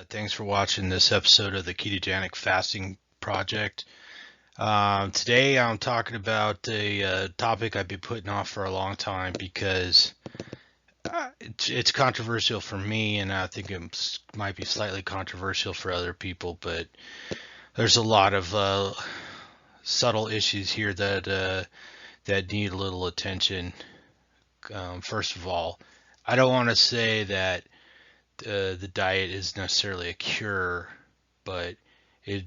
Thanks for watching this episode of the Ketogenic Fasting Project. Today I'm talking about a topic I've been putting off for a long time because it's controversial for me, and I think it might be slightly controversial for other people, but there's a lot of subtle issues here that need a little attention. First of all, I don't want to say that the diet is necessarily a cure, but it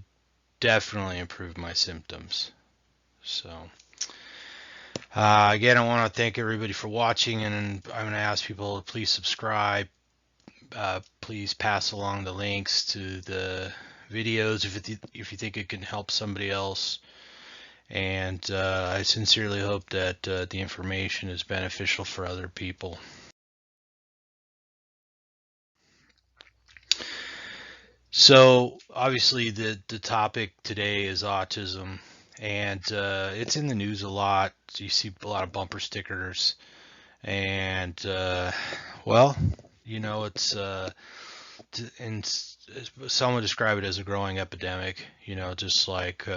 definitely improved my symptoms. So, again, I want to thank everybody for watching, and I'm going to ask people to please subscribe. Please pass along the links to the videos if you think it can help somebody else. And I sincerely hope that the information is beneficial for other people. So obviously the topic today is autism, and it's in the news a lot. You see a lot of bumper stickers, and well, it's and some would describe it as a growing epidemic. Just like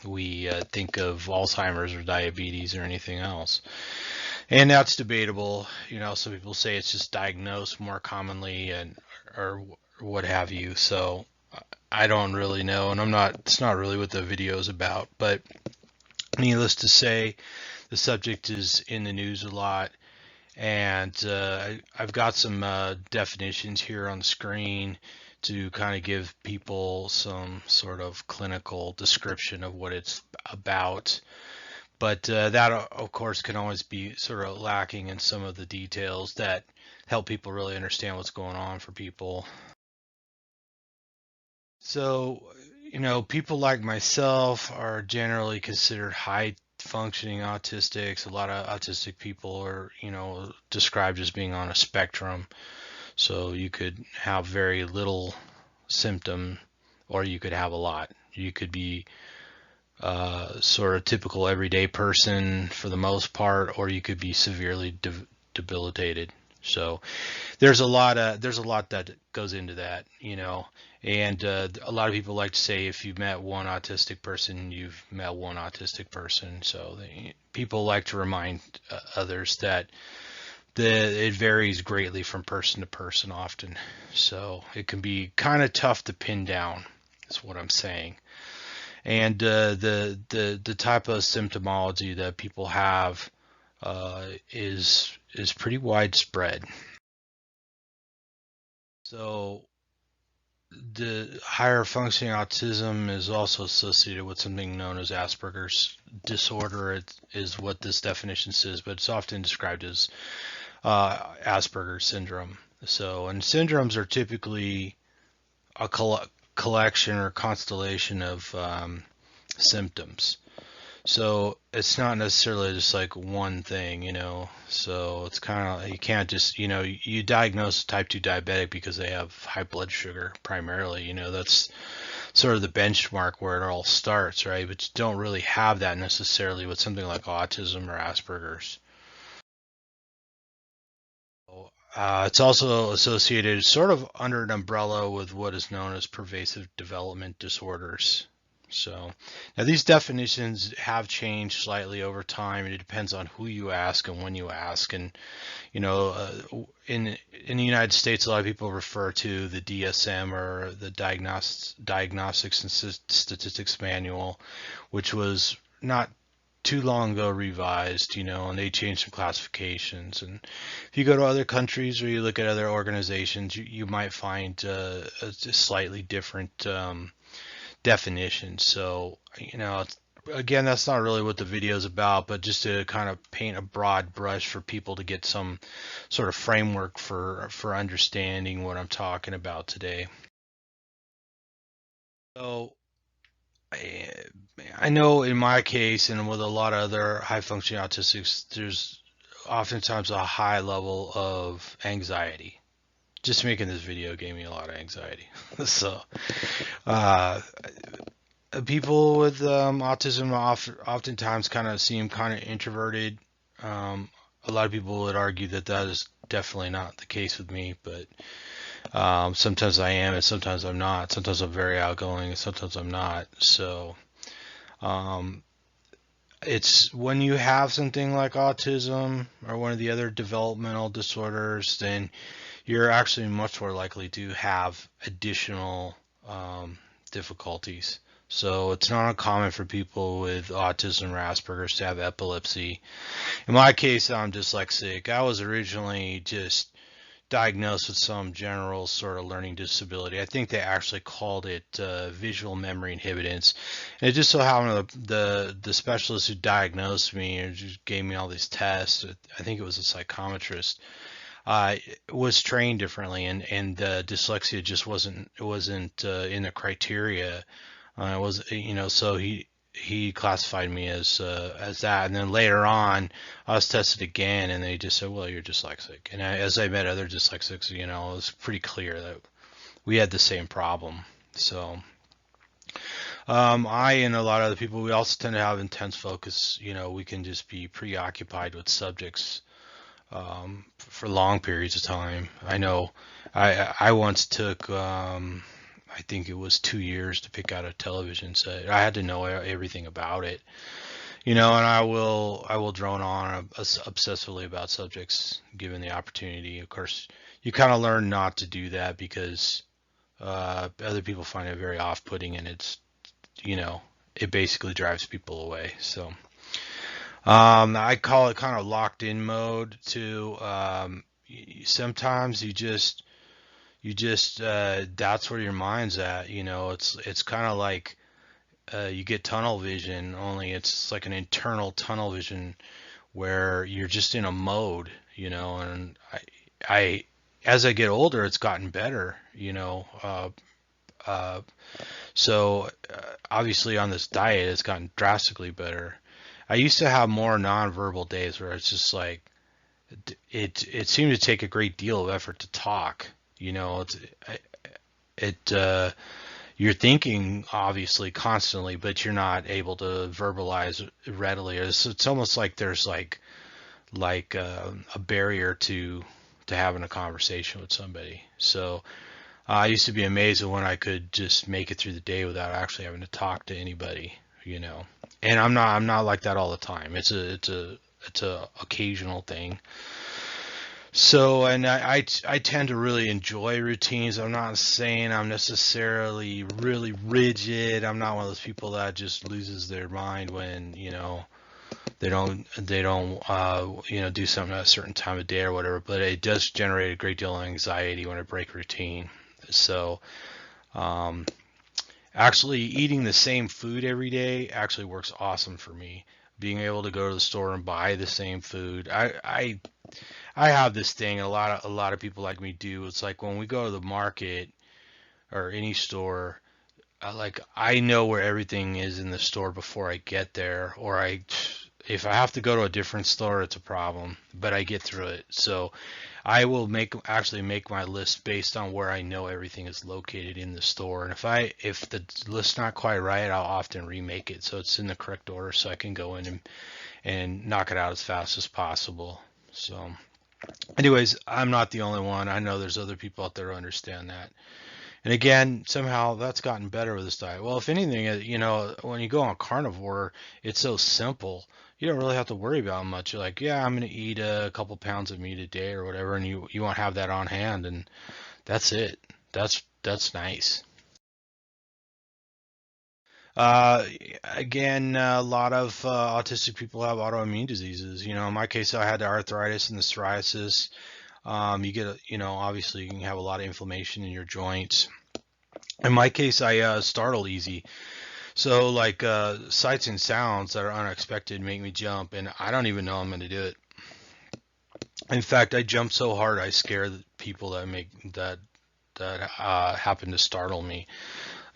we think of Alzheimer's or diabetes or anything else. And that's debatable. Some people say it's just diagnosed more commonly or what have you. So I don't really know, and it's not really what the video is about. But needless to say, the subject is in the news a lot, and I've got some definitions here on the screen to kind of give people some sort of clinical description of what it's about. But that, of course, can always be sort of lacking in some of the details that help people really understand what's going on for people. So, people like myself are generally considered high functioning autistics. A lot of autistic people are, described as being on a spectrum. So you could have very little symptom, or you could have a lot. You could be sort of typical everyday person for the most part, or you could be severely debilitated. So there's a lot that goes into that, and a lot of people like to say if you've met one autistic person, you've met one autistic person. So people like to remind others that it varies greatly from person to person often. So it can be kind of tough to pin down, is what I'm saying. And the type of symptomology that people have is pretty widespread. So the higher functioning autism is also associated with something known as Asperger's disorder. It is what this definition says, but it's often described as Asperger syndrome. So, and syndromes are typically a collection or constellation of symptoms. So it's not necessarily just like one thing, So it's kind of, you can't just, you diagnose type 2 diabetic because they have high blood sugar primarily, that's sort of the benchmark where it all starts, right? But you don't really have that necessarily with something like autism or Asperger's. It's also associated sort of under an umbrella with what is known as pervasive development disorders. So now these definitions have changed slightly over time, and it depends on who you ask and when you ask. And in the United States, a lot of people refer to the DSM, or the Diagnostics and Statistics Manual, which was not too long ago revised, and they changed some classifications. And if you go to other countries or you look at other organizations, you might find a slightly different definition. So, again, that's not really what the video is about, but just to kind of paint a broad brush for people to get some sort of framework for understanding what I'm talking about today. So I know in my case and with a lot of other high functioning autistics, there's oftentimes a high level of anxiety. Just making this video gave me a lot of anxiety. So, people with autism oftentimes kind of seem kind of introverted. A lot of people would argue that that is definitely not the case with me, but Sometimes I am, and sometimes I'm not. Sometimes I'm very outgoing, and sometimes I'm not. So um, it's when you have something like autism or one of the other developmental disorders, then you're actually much more likely to have additional difficulties. So it's not uncommon for people with autism or Asperger's to have epilepsy. In my case, I'm dyslexic. I was originally just diagnosed with some general sort of learning disability. I think they actually called it visual memory inhibitance. And it just so happened the specialist who diagnosed me and just gave me all these tests. I think it was a psychometrist. Uh, was trained differently, and dyslexia just wasn't in the criteria. It was, so he classified me as that, and then later on, I was tested again, and they just said, "Well, you're dyslexic." And as I met other dyslexics, it was pretty clear that we had the same problem. So, I and a lot of other people, we also tend to have intense focus. We can just be preoccupied with subjects for long periods of time. I know I once took I think it was 2 years to pick out a television set. I had to know everything about it, and I will drone on obsessively about subjects given the opportunity. Of course, you kind of learn not to do that because other people find it very off-putting, and you know it basically drives people away. So I call it kind of locked in mode too. Sometimes you just that's where your mind's at. It's kind of like you get tunnel vision, only it's like an internal tunnel vision where you're just in a mode. And I as I get older, it's gotten better. Uh, so obviously on this diet, it's gotten drastically better. I used to have more nonverbal days where it's just like it seemed to take a great deal of effort to talk. It you're thinking obviously constantly, but you're not able to verbalize readily. It's almost like there's like a barrier to having a conversation with somebody. So I used to be amazed at when I could just make it through the day without actually having to talk to anybody. And I'm not like that all the time. It's a occasional thing. So, and I tend to really enjoy routines. I'm not saying I'm necessarily really rigid. I'm not one of those people that just loses their mind when, they don't do something at a certain time of day or whatever, but it does generate a great deal of anxiety when I break routine. So, um, actually eating the same food every day actually works awesome for me. Being able to go to the store and buy the same food. I have this thing a lot of people like me do. It's like when we go to the market or any store, I know where everything is in the store before I get there, or if I have to go to a different store, it's a problem, but I get through it. So I will actually make my list based on where I know everything is located in the store. And if the list's not quite right, I'll often remake it so it's in the correct order so I can go in and knock it out as fast as possible. So anyways, I'm not the only one. I know there's other people out there who understand that. And again, somehow that's gotten better with this diet. Well, if anything, when you go on carnivore, it's so simple. You don't really have to worry about much. You're like, yeah, I'm going to eat a couple pounds of meat a day or whatever, and you won't have that on hand, and that's it. That's nice. Uh, Again, a lot of autistic people have autoimmune diseases. In my case, I had the arthritis and the psoriasis. You get, obviously you can have a lot of inflammation in your joints. In my case, I startle easy. So like sights and sounds that are unexpected make me jump, and I don't even know I'm going to do it. In fact, I jump so hard I scare the people that happen to startle me.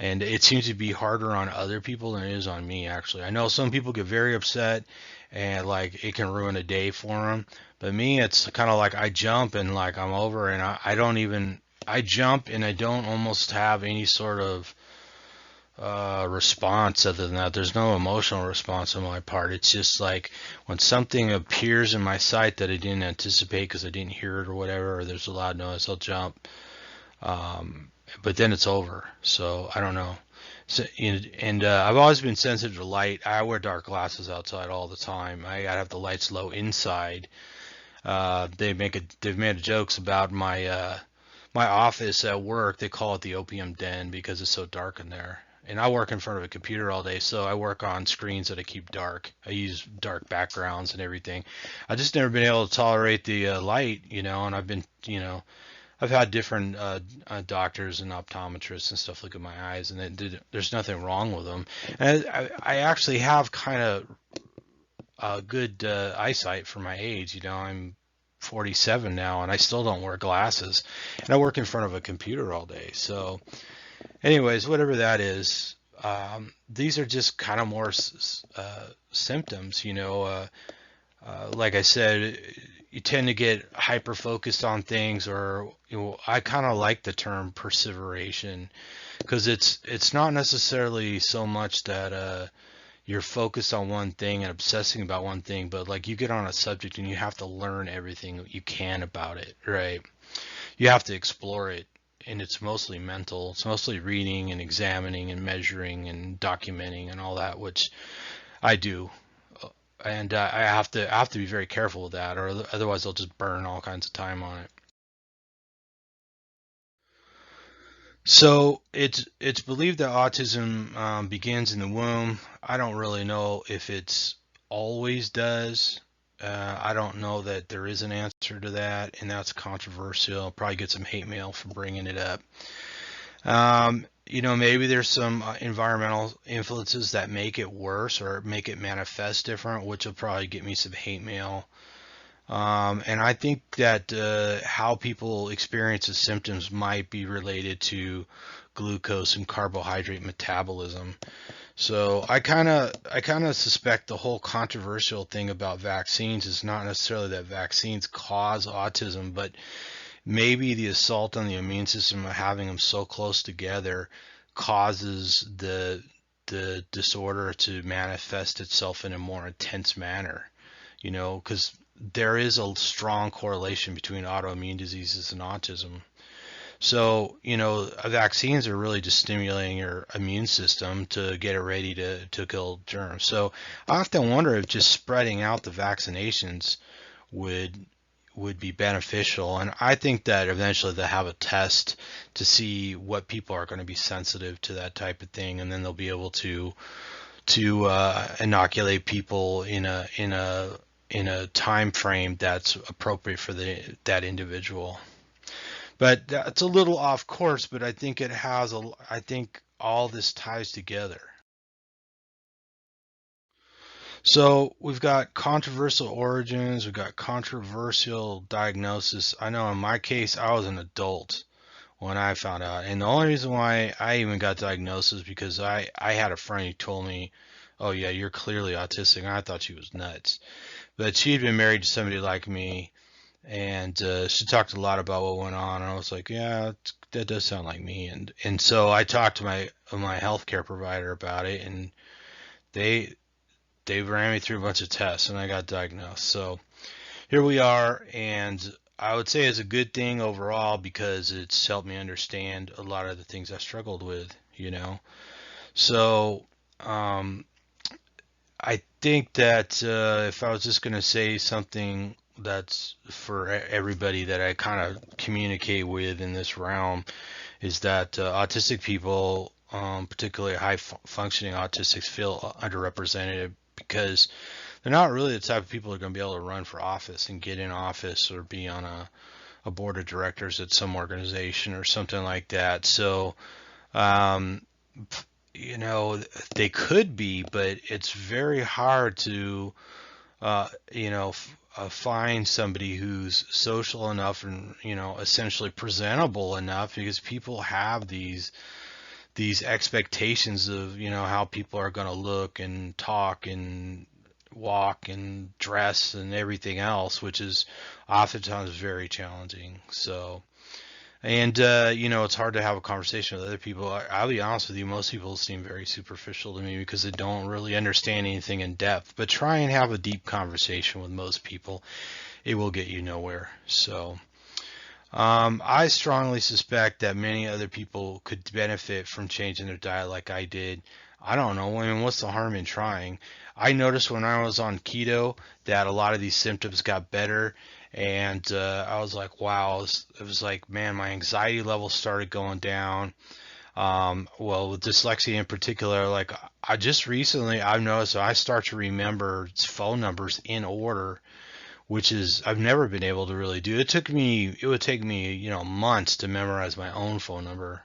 And it seems to be harder on other people than it is on me, actually. I know some people get very upset and like it can ruin a day for them. But me, it's kind of like I jump and like I'm over, and I don't even, I jump and I don't almost have any sort of response other than that. There's no emotional response on my part. It's just like when something appears in my sight that I didn't anticipate because I didn't hear it or whatever, or there's a loud noise, I'll jump. Um, but then it's over. So I don't know. So, and I've always been sensitive to light. I wear dark glasses outside all the time. I gotta have the lights low inside. They've made jokes about my office at work. They call it the opium den because it's so dark in there. And I work in front of a computer all day, so I work on screens that I keep dark. I use dark backgrounds and everything. I just never been able to tolerate the light, and I've had different doctors and optometrists and stuff look at my eyes, and there's nothing wrong with them. And I actually have kind of good eyesight for my age. I'm 47 now, and I still don't wear glasses, and I work in front of a computer all day. So, anyways, whatever that is, these are just kind of more symptoms. Like I said, you tend to get hyper focused on things, or I kind of like the term perseveration, because it's not necessarily so much that you're focused on one thing and obsessing about one thing, but like you get on a subject and you have to learn everything you can about it, right? You have to explore it, and it's mostly mental. It's mostly reading and examining and measuring and documenting and all that, which I do. And I have to be very careful with that, or otherwise I'll just burn all kinds of time on it. So it's believed that autism begins in the womb. I don't really know if it's always does. I don't know that there is an answer to that, and that's controversial. I'll probably get some hate mail for bringing it up. Maybe there's some environmental influences that make it worse or make it manifest different, which will probably get me some hate mail. And I think that how people experience the symptoms might be related to glucose and carbohydrate metabolism. So I kind of suspect the whole controversial thing about vaccines is not necessarily that vaccines cause autism, but maybe the assault on the immune system of having them so close together causes the disorder to manifest itself in a more intense manner. Because there is a strong correlation between autoimmune diseases and autism. So, vaccines are really just stimulating your immune system to get it ready to kill germs. So I often wonder if just spreading out the vaccinations would would be beneficial. And I think that eventually they'll have a test to see what people are going to be sensitive to that type of thing, and then they'll be able to inoculate people in a time frame that's appropriate for that individual. But that's a little off course, but I think I think all this ties together. So we've got controversial origins, we've got controversial diagnosis. I know in my case, I was an adult when I found out. And the only reason why I even got diagnosed is because I had a friend who told me, oh yeah, you're clearly autistic. And I thought she was nuts. But she had been married to somebody like me, and she talked a lot about what went on. And I was like, yeah, that does sound like me. And so I talked to my healthcare provider about it, and they they ran me through a bunch of tests, and I got diagnosed. So here we are, and I would say it's a good thing overall because it's helped me understand a lot of the things I struggled with. So um, I think that if I was just going to say something that's for everybody that I kind of communicate with in this realm, is that autistic people, particularly high functioning autistics, feel underrepresented because they're not really the type of people who are going to be able to run for office and get in office or be on a board of directors at some organization or something like that. So, um, you know, they could be, but it's very hard to, find somebody who's social enough and, essentially presentable enough because people have these expectations of, how people are going to look and talk and walk and dress and everything else, which is oftentimes very challenging. So, and it's hard to have a conversation with other people. I'll be honest with you, most people seem very superficial to me because they don't really understand anything in depth. But try and have a deep conversation with most people. It will get you nowhere. So, I strongly suspect that many other people could benefit from changing their diet like I did. I don't know. I mean, what's the harm in trying? I noticed when I was on keto that a lot of these symptoms got better, and I was like, wow. It was like, man, my anxiety levels started going down. Well, with dyslexia in particular, like I just recently I've noticed that I start to remember phone numbers in order, which is I've never been able to really do. It would take me, months to memorize my own phone number.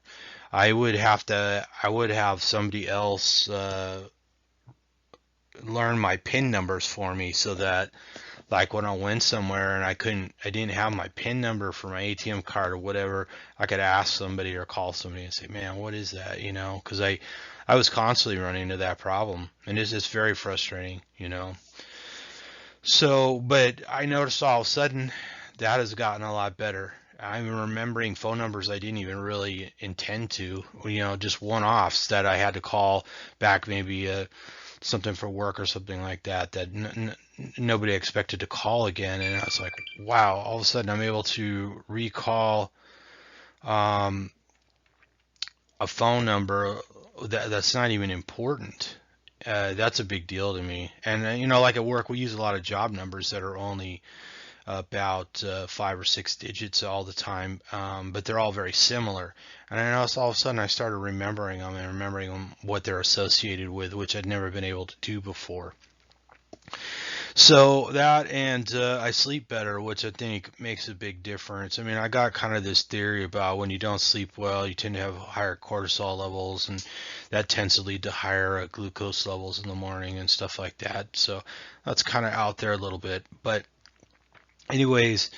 I would have somebody else learn my PIN numbers for me so that like when I went somewhere and I didn't have my PIN number for my ATM card or whatever, I could ask somebody or call somebody and say, man, what is that? Because I was constantly running into that problem, and it's just very frustrating. So, but I noticed all of a sudden that has gotten a lot better. I'm remembering phone numbers I didn't even really intend to, just one-offs that I had to call back, maybe something for work or something like that, that nobody expected to call again. And I was like, wow, all of a sudden I'm able to recall um, a phone number that's not even important. That's a big deal to me. And, like at work, we use a lot of job numbers that are only about 5 or 6 digits all the time, but they're all very similar. And I noticed all of a sudden I started remembering them and remembering what they're associated with, which I'd never been able to do before. So that, and I sleep better, which I think makes a big difference. I mean, I got kind of this theory about when you don't sleep well, you tend to have higher cortisol levels, and that tends to lead to higher glucose levels in the morning and stuff like that. So that's kind of out there a little bit. But anyways,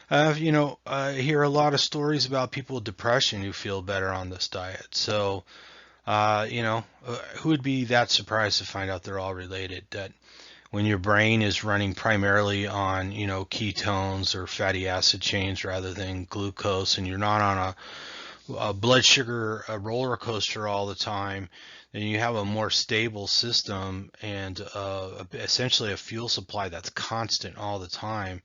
I hear a lot of stories about people with depression who feel better on this diet. So, who would be that surprised to find out they're all related? That when your brain is running primarily on, ketones or fatty acid chains rather than glucose, and you're not on a blood sugar roller coaster all the time, then you have a more stable system and essentially a fuel supply that's constant all the time,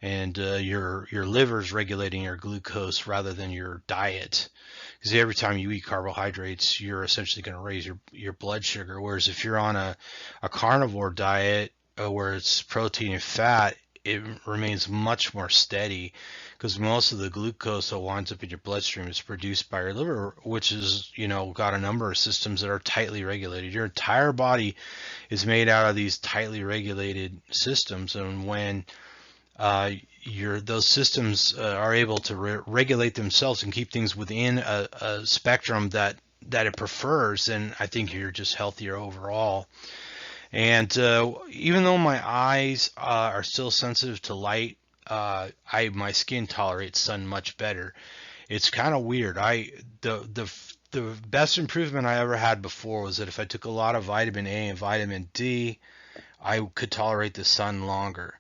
and your liver's regulating your glucose rather than your diet. Because every time you eat carbohydrates, you're essentially going to raise your blood sugar. Whereas if you're on a carnivore diet where it's protein and fat, it remains much more steady because most of the glucose that winds up in your bloodstream is produced by your liver, which is, got a number of systems that are tightly regulated. Your entire body is made out of these tightly regulated systems, and when those systems are able to regulate themselves and keep things within a spectrum that it prefers, then I think you're just healthier overall. And even though my eyes are still sensitive to light, my skin tolerates sun much better. It's kind of weird. The best improvement I ever had before was that if I took a lot of vitamin A and vitamin D, I could tolerate the sun longer.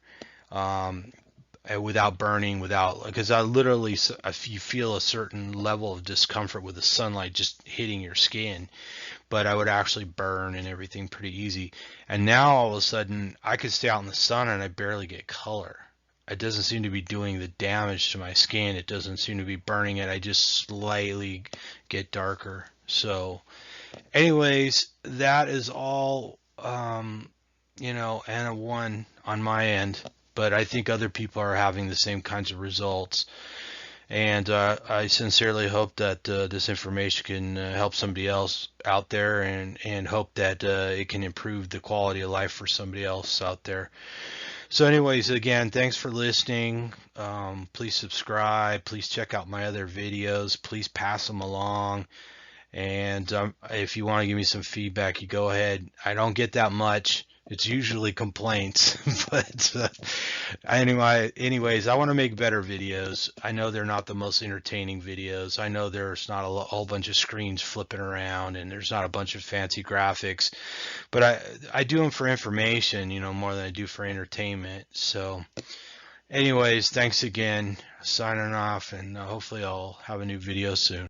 Without burning, because I literally, if you feel a certain level of discomfort with the sunlight just hitting your skin, but I would actually burn and everything pretty easy. And now all of a sudden I could stay out in the sun and I barely get color. It doesn't seem to be doing the damage to my skin. It doesn't seem to be burning it. I just slightly get darker. So anyways, that is all, and a one on my end. But I think other people are having the same kinds of results. And I sincerely hope that this information can help somebody else out there, and hope that it can improve the quality of life for somebody else out there. So anyways, again, thanks for listening. Please subscribe. Please check out my other videos. Please pass them along. And if you want to give me some feedback, you go ahead. I don't get that much. It's usually complaints, but anyways, I want to make better videos. I know they're not the most entertaining videos. I know there's not a whole bunch of screens flipping around, and there's not a bunch of fancy graphics, but I do them for information, more than I do for entertainment. So anyways, thanks again. Signing off, and hopefully I'll have a new video soon.